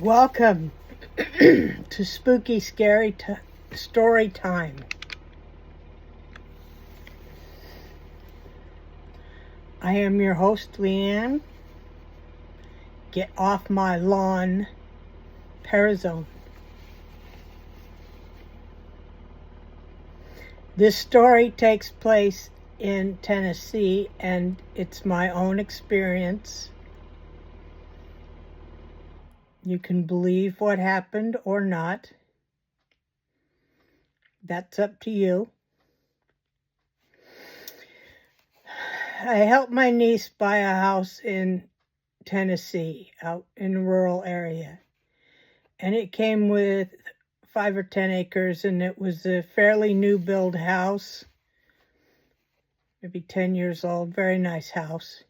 Welcome to Spooky Scary Story Time. I am your host, Leanne. Get off my lawn, Parazone. This story takes place in Tennessee, and it's my own experience. You can believe what happened or not. That's up to you. I helped my niece buy a house in Tennessee, out in a rural area. And it came with 5 or 10 acres, and it was a fairly new build house. Maybe 10 years old, very nice house.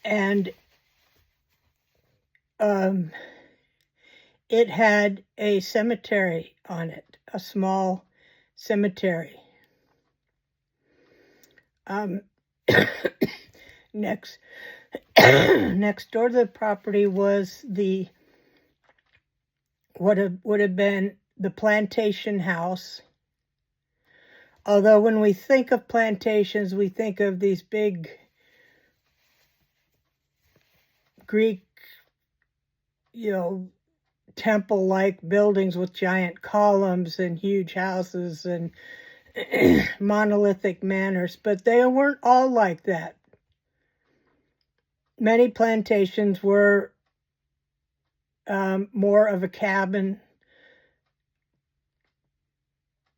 And it had a cemetery on it, a small cemetery. Next door to the property was would have been the plantation house. Although when we think of plantations, we think of these big Greek, temple-like buildings with giant columns and huge houses and monolithic manors, but they weren't all like that. Many plantations were more of a cabin.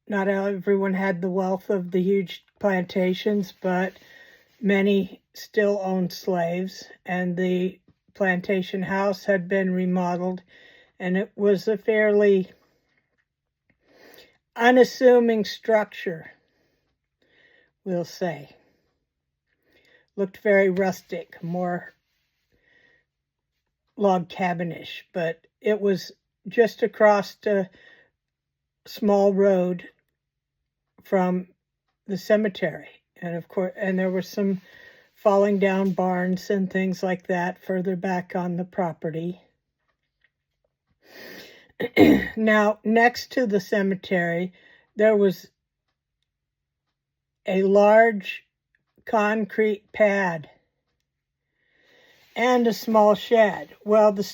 Not everyone had the wealth of the huge plantations, but many still owned slaves, and the plantation house had been remodeled, and it was a fairly unassuming structure, we'll say. Looked very rustic, more log cabinish, but it was just across a small road from the cemetery. And of course, there were some falling down barns and things like that further back on the property. Now, next to the cemetery, there was a large concrete pad and a small shed. Well, the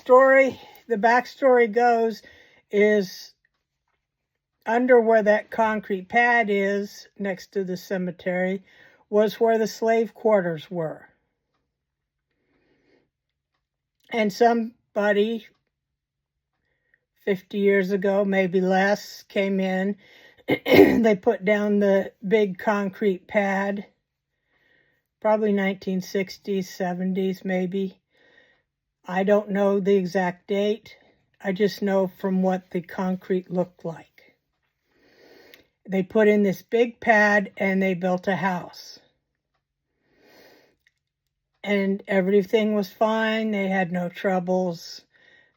backstory goes is under where that concrete pad is, next to the cemetery, was where the slave quarters were. And somebody 50 years ago, maybe less, came in. They put down the big concrete pad, probably 1960s, 70s, maybe. I don't know the exact date. I just know from what the concrete looked like. They put in this big pad and they built a house. And everything was fine. They had no troubles.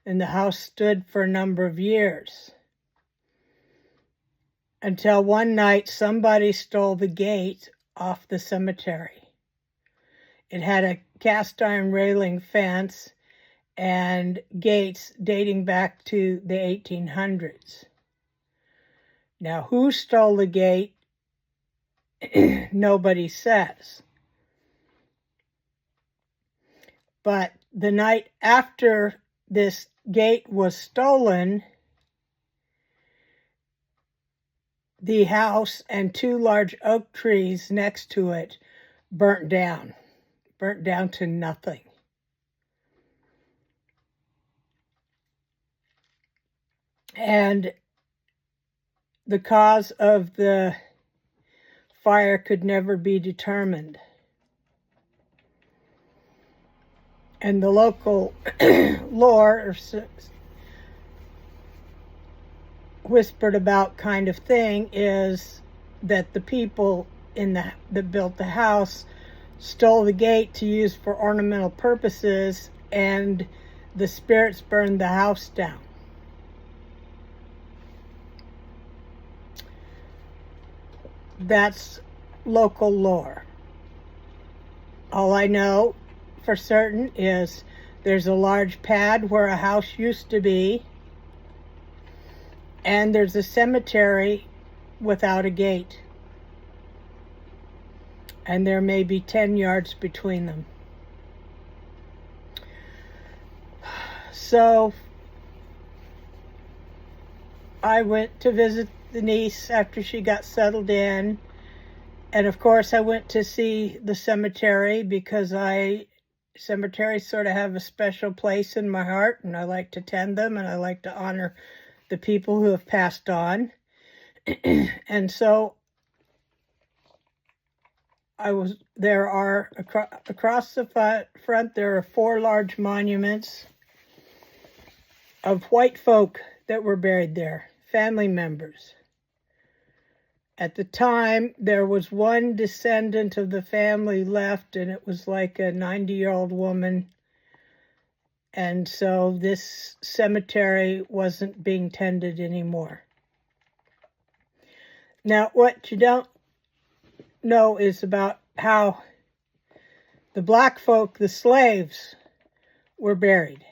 And the house stood for a number of years. Until one night, somebody stole the gate off the cemetery. It had a cast iron railing fence and gates dating back to the 1800s. Now, who stole the gate? Nobody says. But the night after this gate was stolen, the house and 2 large oak trees next to it burnt down to nothing. And the cause of the fire could never be determined. And the local lore whispered about kind of thing is that the people that built the house stole the gate to use for ornamental purposes, and the spirits burned the house down. That's local lore. All I know for certain is there's a large pad where a house used to be, and there's a cemetery without a gate. And there may be 10 yards between them. So I went to visit the niece after she got settled in. And of course I went to see the cemetery because cemeteries sort of have a special place in my heart, and I like to tend them, and I like to honor the people who have passed on. And so there are, across the front, there are 4 large monuments of white folk that were buried there, family members. At the time, there was one descendant of the family left, and it was like a 90-year-old woman. And so this cemetery wasn't being tended anymore. Now, what you don't know is about how the black folk, the slaves, were buried.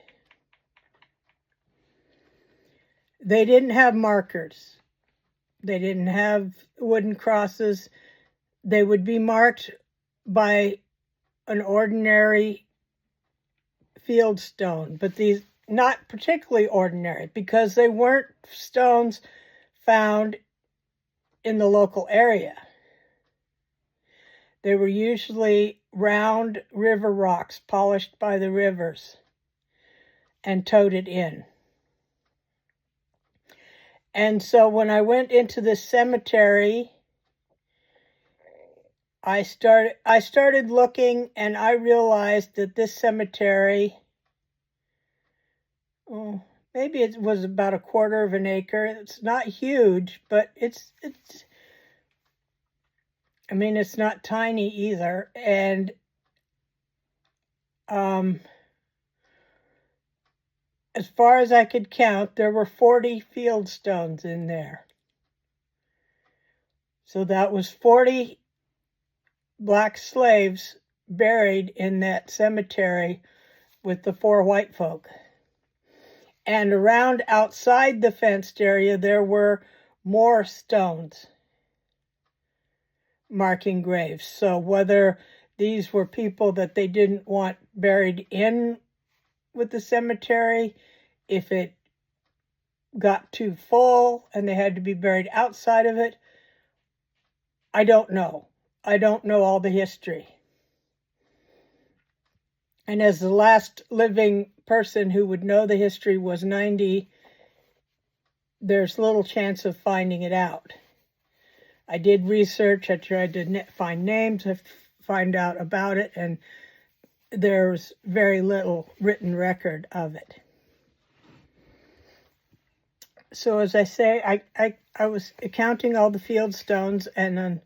They didn't have markers. They didn't have wooden crosses. They would be marked by an ordinary field stone, but these not particularly ordinary because they weren't stones found in the local area. They were usually round river rocks polished by the rivers and toted in. And so when I went into the cemetery, I started looking, and I realized that this cemetery, maybe it was about 1/4 of an acre. It's not huge, but it's not tiny either. And as far as I could count, there were 40 field stones in there. So that was 40 black slaves buried in that cemetery with the 4 white folk. And around outside the fenced area, there were more stones marking graves. So whether these were people that they didn't want buried in with the cemetery, if it got too full and they had to be buried outside of it, I don't know. I don't know all the history. And as the last living person who would know the history was 90, there's little chance of finding it out. I did research, I tried to find names, find out about it, and there's very little written record of it. So as I say, I was counting all the field stones, and then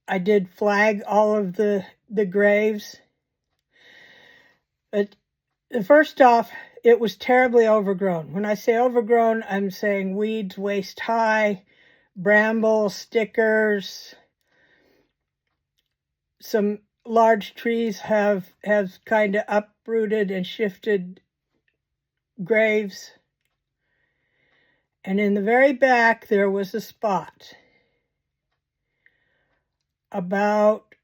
I did flag all of the graves. But first off, it was terribly overgrown. When I say overgrown, I'm saying weeds waist high, brambles, stickers. Some large trees have kind of uprooted and shifted graves. And in the very back, there was a spot about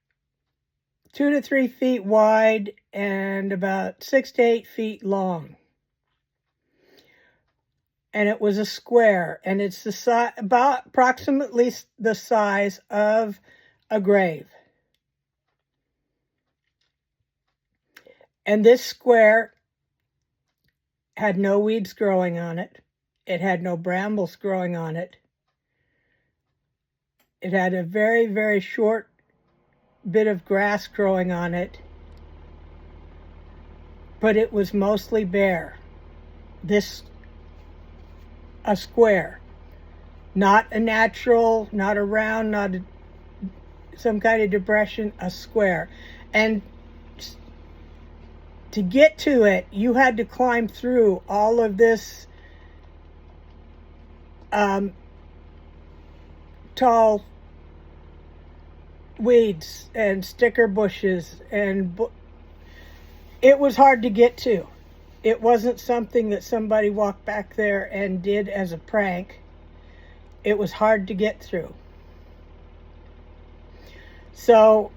2 to 3 feet wide and about 6 to 8 feet long. And it was a square, and it's about approximately the size of a grave. And this square had no weeds growing on it. It had no brambles growing on it. It had a very, very short bit of grass growing on it, but it was mostly bare. A square, not a natural, not a round, not some kind of depression, a square. And to get to it, you had to climb through all of this tall weeds and sticker bushes, and it was hard to get to. It wasn't something that somebody walked back there and did as a prank. It was hard to get through. So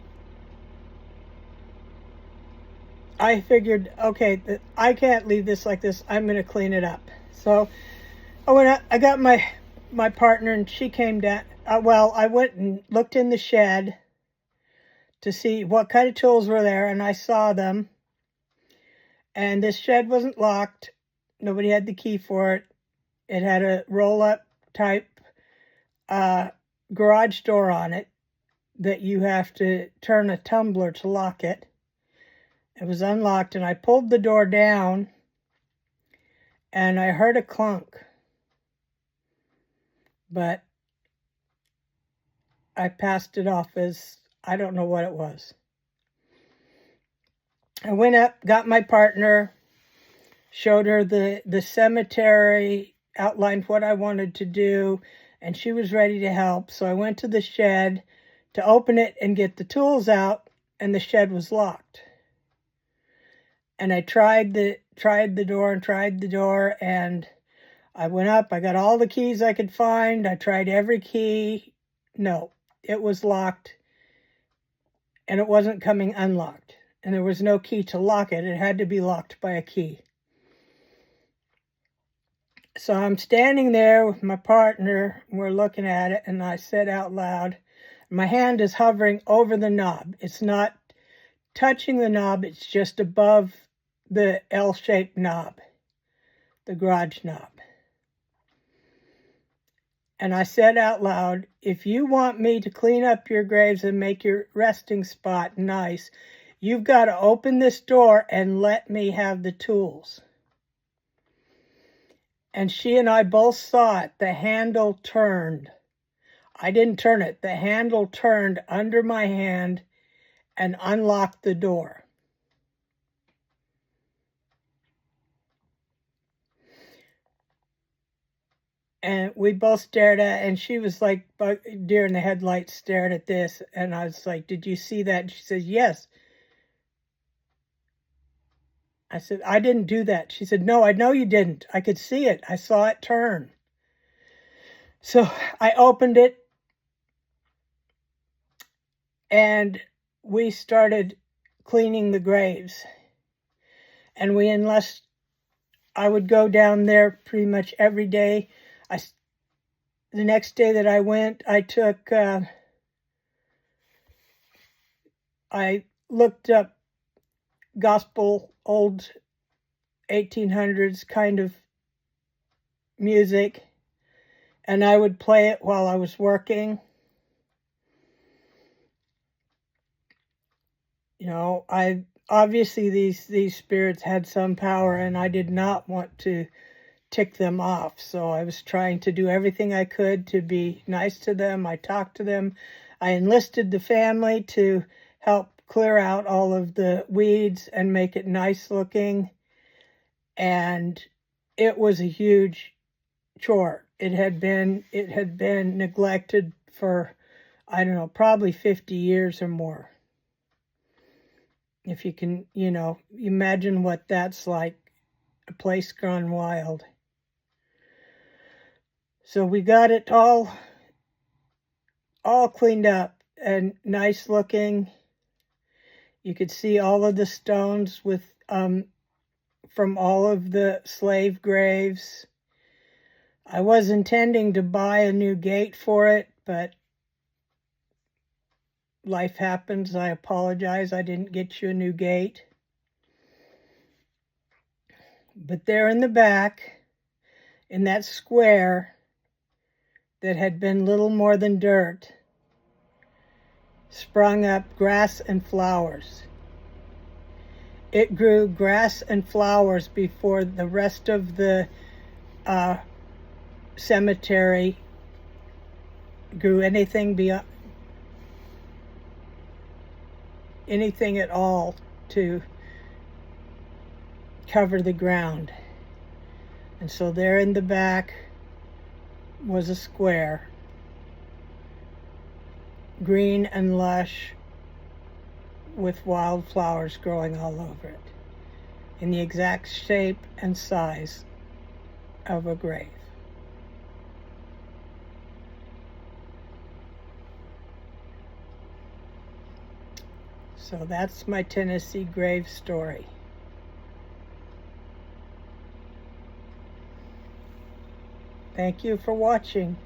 I figured, okay, I can't leave this like this. I'm going to clean it up. So I went out, I got my partner, and she came down. Well, I went and looked in the shed to see what kind of tools were there, and I saw them. And this shed wasn't locked. Nobody had the key for it. It had a roll-up type garage door on it that you have to turn a tumbler to lock it. It was unlocked, and I pulled the door down, and I heard a clunk. But I passed it off as I don't know what it was. I went up, got my partner, showed her the cemetery, outlined what I wanted to do, and she was ready to help. So I went to the shed to open it and get the tools out, and the shed was locked. And I tried the door, and I went up. I got all the keys I could find. I tried every key. No, it was locked, and it wasn't coming unlocked. And there was no key to lock it. It had to be locked by a key. So I'm standing there with my partner. We're looking at it, and I said out loud, my hand is hovering over the knob. It's not touching the knob. It's just above the L-shaped knob, the garage knob. And I said out loud, if you want me to clean up your graves and make your resting spot nice, you've got to open this door and let me have the tools. And she and I both saw it. The handle turned. I didn't turn it. The handle turned under my hand and unlocked the door. And we both stared at it, and she was like deer in the headlights, stared at this. And I was like, did you see that? And she says, yes. I said, I didn't do that. She said, no, I know you didn't. I could see it. I saw it turn. So I opened it, and we started cleaning the graves. And I would go down there pretty much every day. The next day that I went, I looked up gospel, old 1800s kind of music, and I would play it while I was working. You know, obviously these spirits had some power, and I did not want to tick them off. So I was trying to do everything I could to be nice to them. I talked to them. I enlisted the family to help clear out all of the weeds and make it nice looking. And it was a huge chore. It had been neglected for, I don't know, probably 50 years or more. If you can, imagine what that's like, a place gone wild. So we got it all cleaned up and nice looking. You could see all of the stones from all of the slave graves. I was intending to buy a new gate for it, but life happens. I apologize. I didn't get you a new gate. But there in the back, in that square that had been little more than dirt, sprung up grass and flowers. It grew grass and flowers before the rest of the cemetery grew anything beyond, anything at all to cover the ground. And so there in the back was a square. green and lush with wildflowers growing all over it, in the exact shape and size of a grave. So that's my Tennessee grave story. Thank you for watching.